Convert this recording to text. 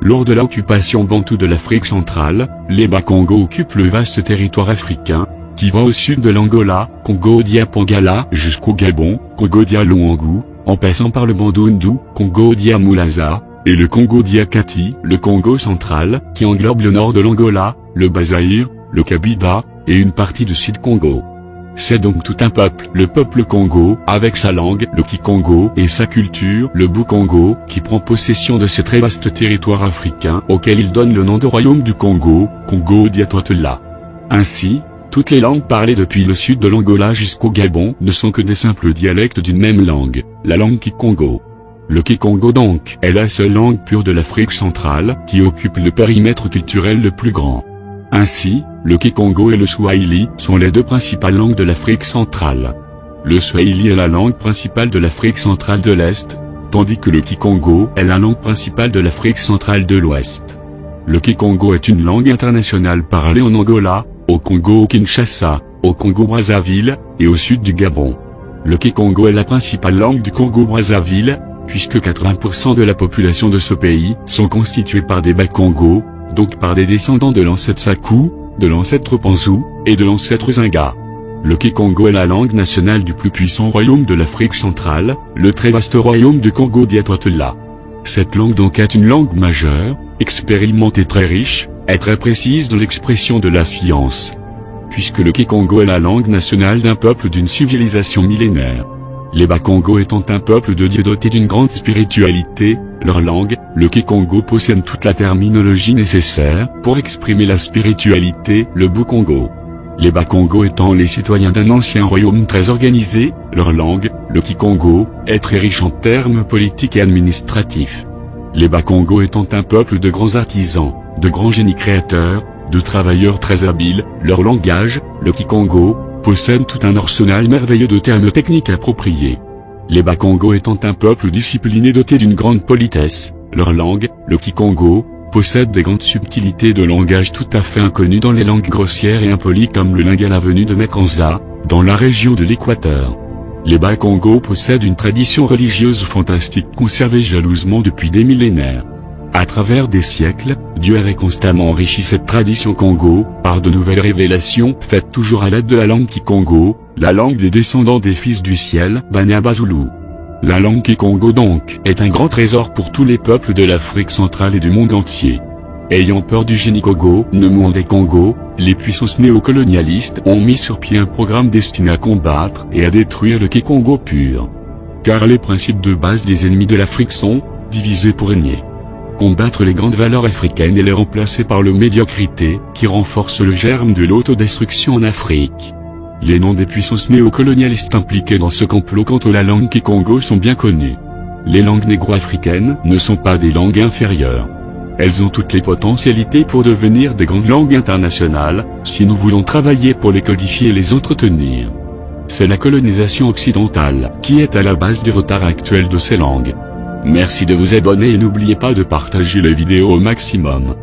Lors de l'occupation bantoue de l'Afrique centrale, les Bas-Congo occupent le vaste territoire africain, qui va au sud de l'Angola, Congo-Dia-Pangala, jusqu'au Gabon, Congo-Dia-Luangu, en passant par le Bandundu, Congo-Dia-Moulaza, et le Congo-Dia-Kati, le Congo central, qui englobe le nord de l'Angola, le Bas-Zaïre, le Kabida, et une partie du Sud-Congo. C'est donc tout un peuple, le peuple Congo, avec sa langue, le Kikongo, et sa culture, le Bou-Congo, qui prend possession de ce très vaste territoire africain, auquel il donne le nom de royaume du Congo, Congo-Dia-Toitela. Ainsi, toutes les langues parlées depuis le sud de l'Angola jusqu'au Gabon ne sont que des simples dialectes d'une même langue, la langue Kikongo. Le Kikongo donc est la seule langue pure de l'Afrique centrale, qui occupe le périmètre culturel le plus grand. Ainsi, le Kikongo et le Swahili sont les deux principales langues de l'Afrique centrale. Le Swahili est la langue principale de l'Afrique centrale de l'Est, tandis que le Kikongo est la langue principale de l'Afrique centrale de l'Ouest. Le Kikongo est une langue internationale parlée en Angola, au Congo-Kinshasa, au Congo-Brazzaville, et au sud du Gabon. Le Kikongo est la principale langue du Congo-Brazzaville, puisque 80% de la population de ce pays sont constitués par des Bas-Congo, donc par des descendants de l'ancêtre Sakou, de l'ancêtre Panzou, et de l'ancêtre Zinga. Le Kikongo est la langue nationale du plus puissant royaume de l'Afrique centrale, le très vaste royaume du Congo-Dia-Toitela. Cette langue donc est une langue majeure, expérimentée, très riche, et très précise dans l'expression de la science. Puisque le Kikongo est la langue nationale d'un peuple d'une civilisation millénaire. Les Bas-Congo étant un peuple de dieux doté d'une grande spiritualité, leur langue, le Kikongo, possède toute la terminologie nécessaire pour exprimer la spiritualité, le Bou-Congo. Les Bas-Congo étant les citoyens d'un ancien royaume très organisé, leur langue, le Kikongo, est très riche en termes politiques et administratifs. Les Bas-Congo étant un peuple de grands artisans, de grands génies créateurs, de travailleurs très habiles, leur langage, le Kikongo, possède tout un arsenal merveilleux de termes techniques appropriés. Les Bas-Congo étant un peuple discipliné doté d'une grande politesse, leur langue, le Kikongo, possède des grandes subtilités de langage tout à fait inconnues dans les langues grossières et impolies comme le lingala venu de Mekanza, dans la région de l'Équateur. Les Bas-Congo possèdent une tradition religieuse fantastique conservée jalousement depuis des millénaires. À travers des siècles, Dieu avait constamment enrichi cette tradition Congo, par de nouvelles révélations faites toujours à l'aide de la langue Kikongo, la langue des descendants des fils du ciel, Banyabazulu. La langue Kikongo donc, est un grand trésor pour tous les peuples de l'Afrique centrale et du monde entier. Ayant peur du génie Congo, Nemwande Congo, les puissances néocolonialistes ont mis sur pied un programme destiné à combattre et à détruire le Kikongo pur. Car les principes de base des ennemis de l'Afrique sont, diviser pour régner. Combattre les grandes valeurs africaines et les remplacer par le médiocrité, qui renforce le germe de l'autodestruction en Afrique. Les noms des puissances néocolonialistes impliquées dans ce complot quant à la langue Kikongo sont bien connus. Les langues négro-africaines ne sont pas des langues inférieures. Elles ont toutes les potentialités pour devenir des grandes langues internationales, si nous voulons travailler pour les codifier et les entretenir. C'est la colonisation occidentale qui est à la base des retards actuels de ces langues. Merci de vous abonner et n'oubliez pas de partager la vidéo au maximum.